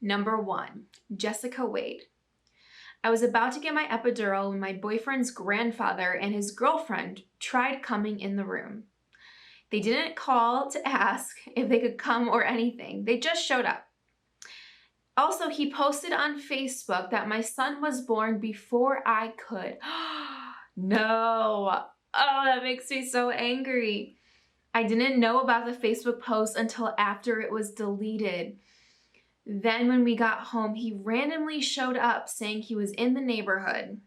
Number 1, Jessica Wade. I was about to get my epidural when my boyfriend's grandfather and his girlfriend tried coming in the room. They didn't call to ask if they could come or anything. They just showed up. Also, he posted on Facebook that my son was born before I could. No. Oh, that makes me so angry. I didn't know about the Facebook post until after it was deleted. Then when we got home, he randomly showed up saying he was in the neighborhood.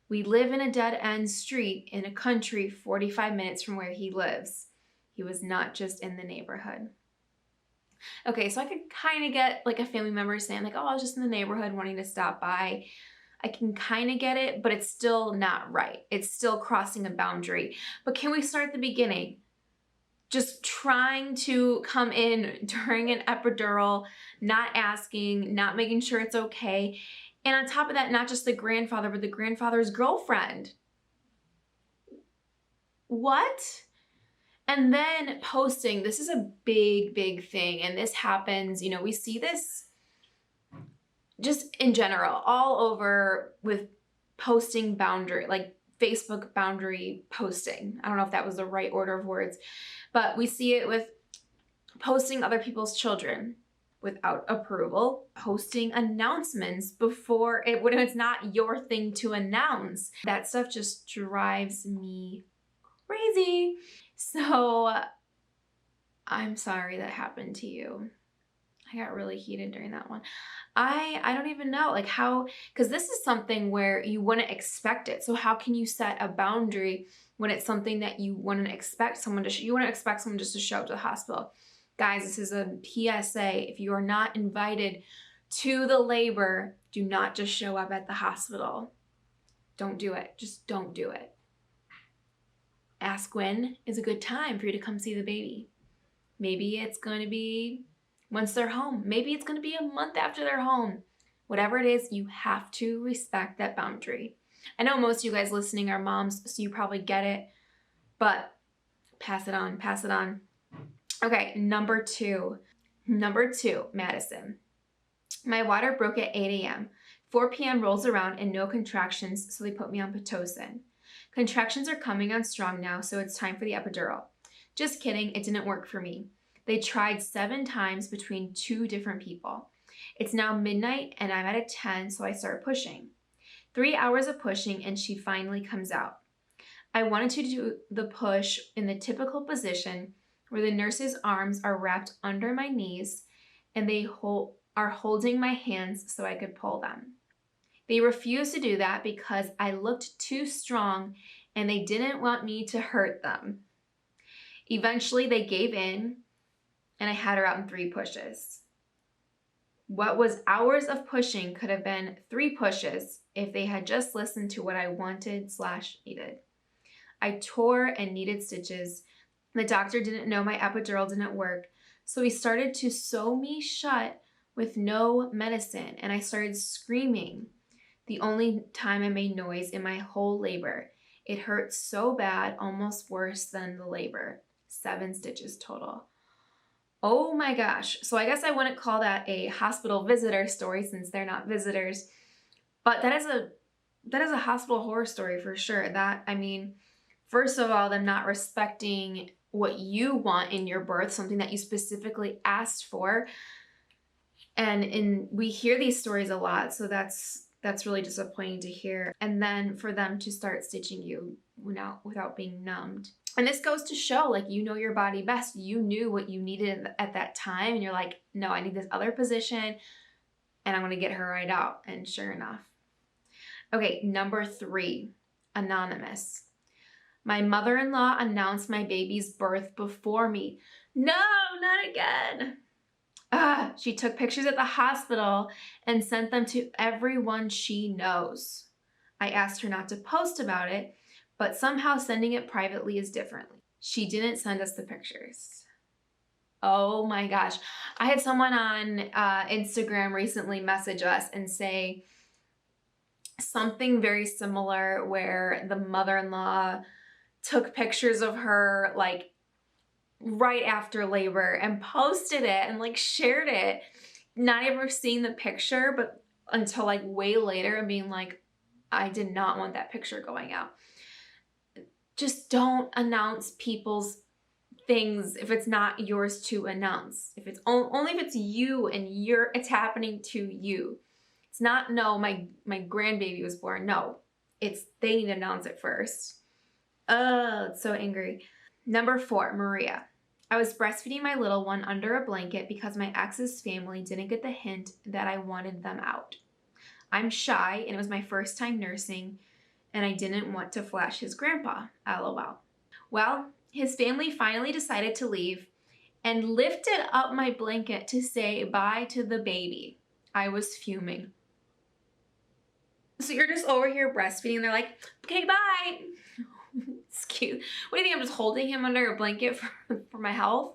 We live in a dead-end street in a country 45 minutes from where he lives. He was not just in the neighborhood. Okay, so I could kind of get like a family member saying like, oh, I was just in the neighborhood wanting to stop by. I can kind of get it, but it's still not right. It's still crossing a boundary. But can we start at the beginning? Just trying to come in during an epidural, not asking, not making sure it's okay. And on top of that, not just the grandfather, but the grandfather's girlfriend. What? And then posting, this is a big, big thing. And this happens, you know, we see this just in general, all over with posting boundary, like Facebook boundary posting. I don't know if that was the right order of words, but we see it with posting other people's children without approval, posting announcements before it, when it's not your thing to announce. That stuff just drives me crazy. So I'm sorry that happened to you. I got really heated during that one. I don't even know like how, because this is something where you wouldn't expect it. So how can you set a boundary when it's something that you wouldn't expect someone to, you wouldn't expect someone just to show up to the hospital. Guys, this is a PSA. If you are not invited to the labor, do not just show up at the hospital. Don't do it. Just don't do it. Ask when is a good time for you to come see the baby. Maybe it's going to be once they're home. Maybe it's going to be a month after they're home. Whatever it is, you have to respect that boundary. I know most of you guys listening are moms, so you probably get it, but pass it on, pass it on. Okay, number two, Madison. My water broke at 8 a.m. 4 p.m. rolls around and no contractions, so they put me on Pitocin. Contractions are coming on strong now, so it's time for the epidural. Just kidding, it didn't work for me. They tried 7 times between 2 different people. It's now midnight and I'm at a 10, so I start pushing. 3 hours of pushing and she finally comes out. I wanted to do the push in the typical position where the nurse's arms are wrapped under my knees and they are holding my hands so I could pull them. They refused to do that because I looked too strong and they didn't want me to hurt them. Eventually they gave in and I had her out in 3 pushes. What was hours of pushing could have been 3 pushes if they had just listened to what I wanted/needed. I tore and needed stitches. The doctor didn't know my epidural didn't work, so he started to sew me shut with no medicine, and I started screaming. The only time I made noise in my whole labor. It hurt so bad, almost worse than the labor. 7 stitches total. Oh my gosh. So I guess I wouldn't call that a hospital visitor story since they're not visitors, but that is a hospital horror story for sure. That, I mean, first of all, them not respecting what you want in your birth, something that you specifically asked for. And we hear these stories a lot, so that's really disappointing to hear. And then for them to start stitching you without being numbed. And this goes to show, like, you know your body best. You knew what you needed at that time, and you're like, no, I need this other position, and I'm gonna get her right out. And sure enough. Okay, number 3, anonymous. My mother-in-law announced my baby's birth before me. No, not again. She took pictures at the hospital and sent them to everyone she knows. I asked her not to post about it, but somehow sending it privately is different. She didn't send us the pictures. Oh my gosh. I had someone on Instagram recently message us and say something very similar where the mother-in-law took pictures of her like right after labor and posted it and like shared it. not ever seeing the picture, but until like way later and being like, I did not want that picture going out. Just don't announce people's things if it's not yours to announce. If it's only if it's you and it's happening to you. It's not, no, my grandbaby was born. No, it's they need to announce it first. It's so angry. Number 4, Maria. I was breastfeeding my little one under a blanket because my ex's family didn't get the hint that I wanted them out. I'm shy and it was my first time nursing and I didn't want to flash his grandpa. LOL. Well, his family finally decided to leave and lifted up my blanket to say bye to the baby. I was fuming. So you're just over here breastfeeding and they're like, okay, bye. It's cute. What do you think? I'm just holding him under a blanket for my health?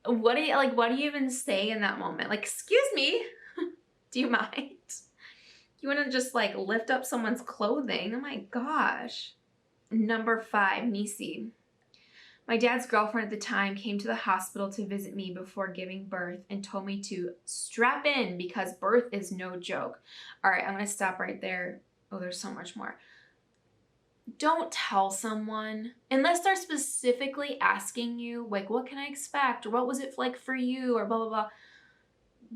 What do you even say in that moment? Like, excuse me, do you mind? You want to just like lift up someone's clothing? Oh my gosh. Number 5, Nisi. My dad's girlfriend at the time came to the hospital to visit me before giving birth and told me to strap in because birth is no joke. All right, I'm going to stop right there. Oh, there's so much more. Don't tell someone, unless they're specifically asking you, like, what can I expect? Or what was it like for you? Or blah, blah, blah.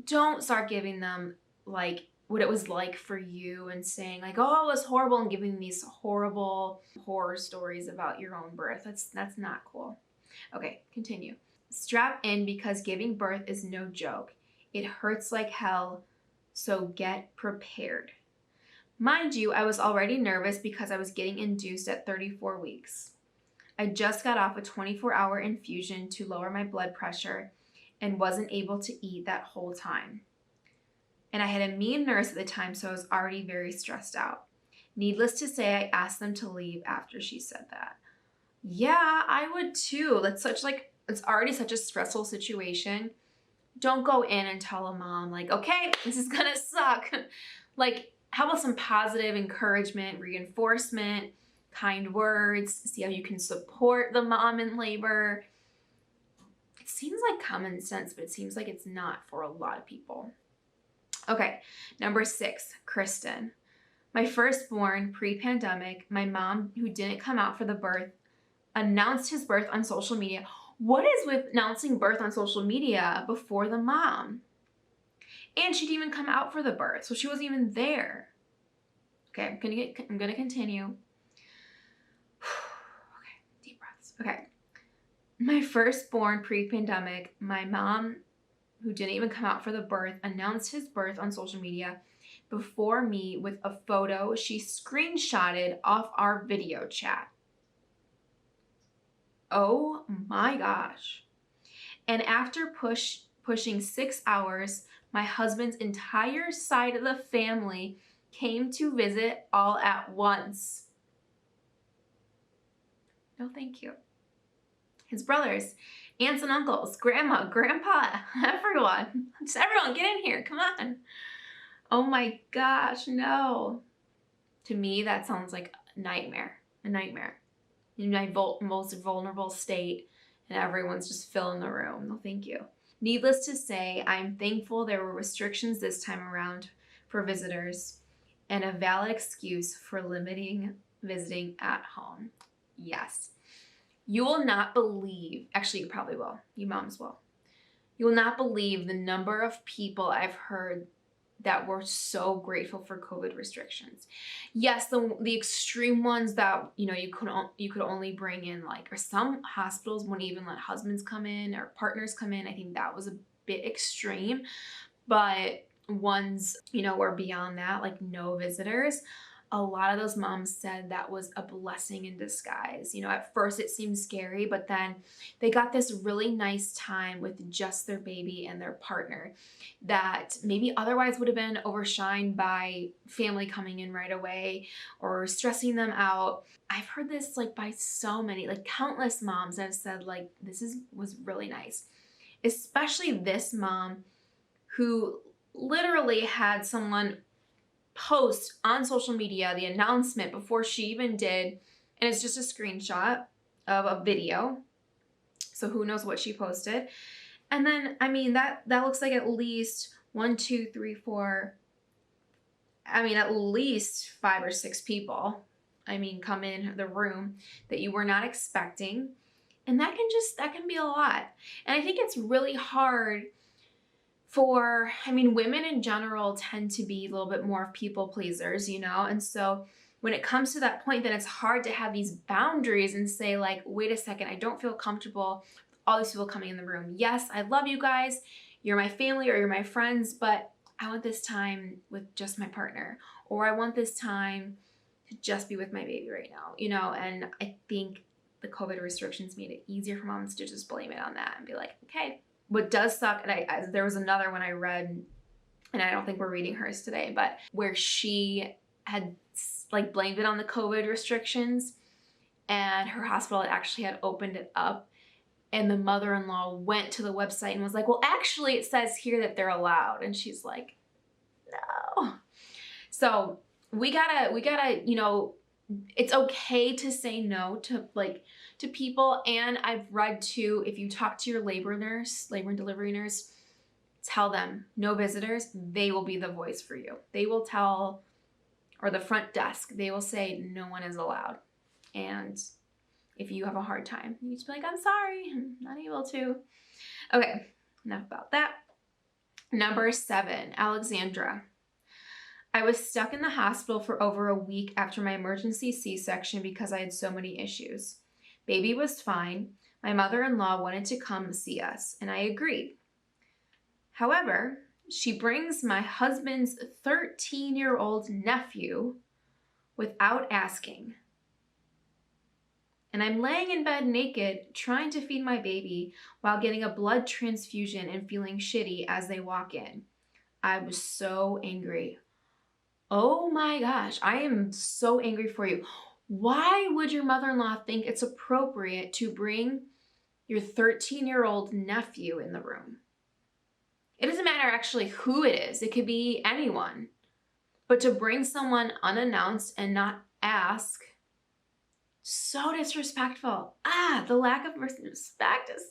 Don't start giving them, like, what it was like for you and saying, like, oh, it was horrible, and giving these horrible horror stories about your own birth. That's not cool. Okay, continue. Strap in because giving birth is no joke. It hurts like hell, so get prepared. Mind you, I was already nervous because I was getting induced at 34 weeks. I just got off a 24-hour infusion to lower my blood pressure and wasn't able to eat that whole time. And I had a mean nurse at the time, so I was already very stressed out. Needless to say, I asked them to leave after she said that. Yeah, I would too. It's already such a stressful situation. Don't go in and tell a mom, like, okay, this is gonna suck. Like, how about some positive encouragement, reinforcement, kind words, see how you can support the mom in labor. It seems like common sense, but it seems like it's not for a lot of people. Okay, number 6, Kristen. My firstborn, pre-pandemic, my mom, who didn't come out for the birth, announced his birth on social media. What is with announcing birth on social media before the mom? And she didn't even come out for the birth, so she wasn't even there. Okay, I'm gonna continue. Okay, deep breaths. Okay. My firstborn pre-pandemic, my mom, who didn't even come out for the birth, announced his birth on social media before me with a photo she screenshotted off our video chat. Oh my gosh. And after pushing 6 hours, my husband's entire side of the family came to visit all at once. No, thank you. His brothers, aunts and uncles, grandma, grandpa, everyone. Just everyone, get in here, come on. Oh my gosh, no. To me, that sounds like a nightmare. In my most vulnerable state, and everyone's just filling the room. No, thank you. Needless to say, I'm thankful there were restrictions this time around for visitors and a valid excuse for limiting visiting at home. Yes. You will not believe, actually you probably will, you moms will. You will not believe the number of people I've heard that were so grateful for COVID restrictions. Yes, the extreme ones that, you could only bring in, like, or some hospitals wouldn't even let husbands come in or partners come in. I think that was a bit extreme, but ones, were beyond that, like no visitors. A lot of those moms said that was a blessing in disguise. At first it seemed scary, but then they got this really nice time with just their baby and their partner that maybe otherwise would have been overshined by family coming in right away or stressing them out. I've heard this by so many, countless moms that have said was really nice. Especially this mom who literally had someone post on social media the announcement before she even did, and it's just a screenshot of a video, so who knows what she posted. And then, I mean, that looks like at least 1, 2, 3, 4, I mean, at least 5 or 6 people, I mean, come in the room that you were not expecting. And that can be a lot. And I think it's really hard for, I mean, women in general tend to be a little bit more people pleasers, you know? And so when it comes to that point, then it's hard to have these boundaries and say like, wait a second, I don't feel comfortable with all these people coming in the room. Yes, I love you guys. You're my family or you're my friends, but I want this time with just my partner, or I want this time to just be with my baby right now, you know? And I think the COVID restrictions made it easier for moms to just blame it on that and be like, okay. What does suck, and there was another one I read, and I don't think we're reading hers today, but where she had like blamed it on the COVID restrictions, and her hospital actually had opened it up, and the mother-in-law went to the website and was like, well, actually it says here that they're allowed. And she's like, no. So we gotta, you know, it's okay to say no to people. And I've read too, if you talk to your labor and delivery nurse, tell them no visitors, they will be the voice for you. They will tell, or the front desk, they will say no one is allowed. And if you have a hard time, you just be like, I'm sorry, I'm not able to. Okay, enough about that. Number 7, Alexandra. I was stuck in the hospital for over a week after my emergency C-section because I had so many issues. Baby was fine. My mother-in-law wanted to come see us, and I agreed. However, she brings my husband's 13-year-old nephew without asking. And I'm laying in bed naked, trying to feed my baby while getting a blood transfusion and feeling shitty as they walk in. I was so angry. Oh my gosh, I am so angry for you. Why would your mother-in-law think it's appropriate to bring your 13-year-old nephew in the room? It doesn't matter actually who it is. It could be anyone. But to bring someone unannounced and not ask, so disrespectful. The lack of respect is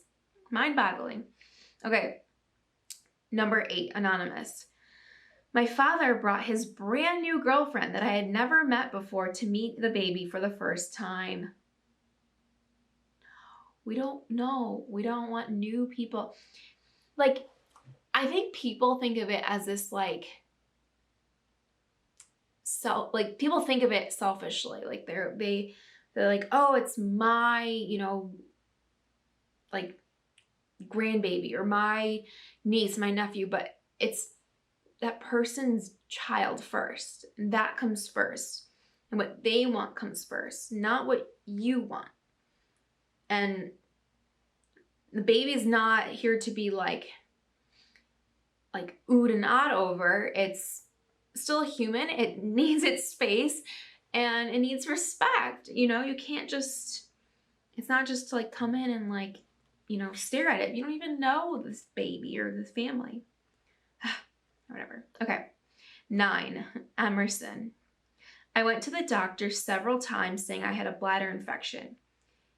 mind-boggling. Okay, number 8, anonymous. My father brought his brand new girlfriend that I had never met before to meet the baby for the first time. We don't know. We don't want new people. Like, I think people think of it as this people think of it selfishly. Like they're like, oh, it's my, you know, like grandbaby or my niece, my nephew, but it's that person's child first. That comes first. And what they want comes first, not what you want. And the baby's not here to be like oohed and awed over. It's still a human. It needs its space and it needs respect. You know, you can't just, it's not just to like come in and like, you know, stare at it. You don't even know this baby or this family. Whatever. Okay. 9, Emerson. I went to the doctor several times saying I had a bladder infection.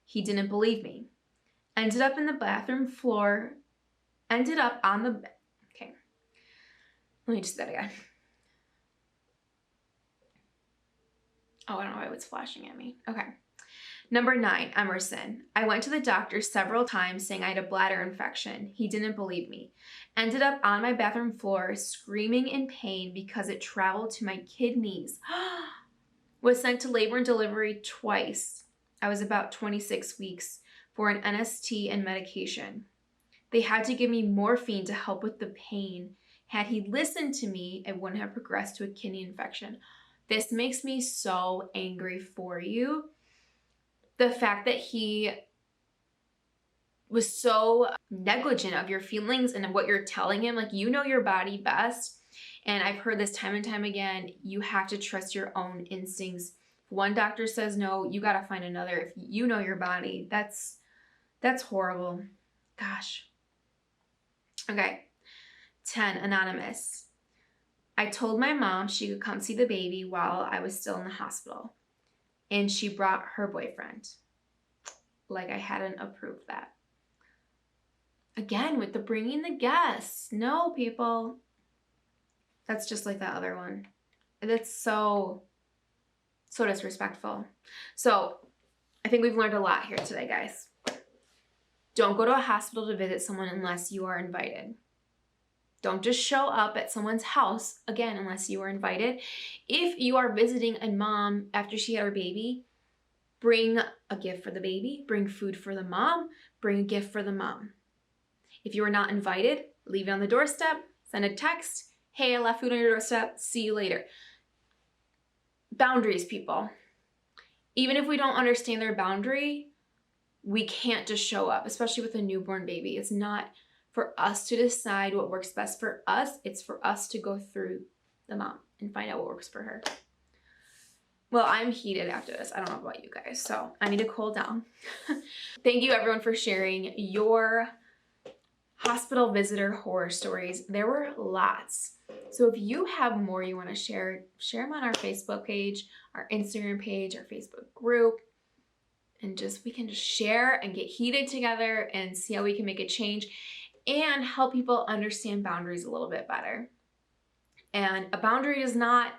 He didn't believe me. Ended up on the, okay. Let me just do that again. Oh, I don't know why it's flashing at me. Okay. Number 9, Emerson. I went to the doctor several times saying I had a bladder infection. He didn't believe me. Ended up on my bathroom floor screaming in pain because it traveled to my kidneys. Was sent to labor and delivery twice. I was about 26 weeks for an NST and medication. They had to give me morphine to help with the pain. Had he listened to me, it wouldn't have progressed to a kidney infection. This makes me so angry for you. The fact that he was so negligent of your feelings and what you're telling him, like, you know your body best. And I've heard this time and time again, you have to trust your own instincts. If one doctor says no, you got to find another. If you know your body, that's horrible. Gosh. Okay. 10, anonymous. I told my mom she could come see the baby while I was still in the hospital. And she brought her boyfriend. Like I hadn't approved that. Again, with the bringing the guests. No, people. That's just like that other one. That's so disrespectful. So I think we've learned a lot here today, guys. Don't go to a hospital to visit someone unless you are invited. Don't just show up at someone's house, again, unless you are invited. If you are visiting a mom after she had her baby, bring a gift for the baby, bring food for the mom, bring a gift for the mom. If you are not invited, leave it on the doorstep, send a text, hey, I left food on your doorstep, see you later. Boundaries, people. Even if we don't understand their boundary, we can't just show up, especially with a newborn baby. It's not for us to decide what works best for us. It's for us to go through the mom and find out what works for her. Well, I'm heated after this. I don't know about you guys, so I need to cool down. Thank you everyone for sharing your hospital visitor horror stories. There were lots. So if you have more you want to share them on our Facebook page, our Instagram page, our Facebook group, and we can just share and get heated together and see how we can make a change and help people understand boundaries a little bit better. And a boundary is not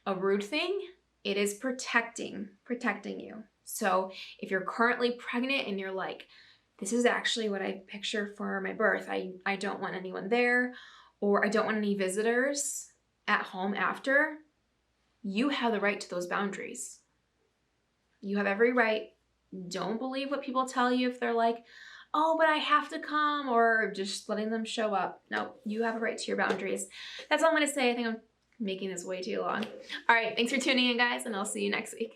a rude thing. It is protecting you. So if you're currently pregnant and you're like, this is actually what I picture for my birth. I don't want anyone there, or I don't want any visitors at home after. You have the right to those boundaries. You have every right. Don't believe what people tell you if they're like, oh, but I have to come, or just letting them show up. No, you have a right to your boundaries. That's all I'm going to say. I think I'm making this way too long. All right, thanks for tuning in, guys, and I'll see you next week.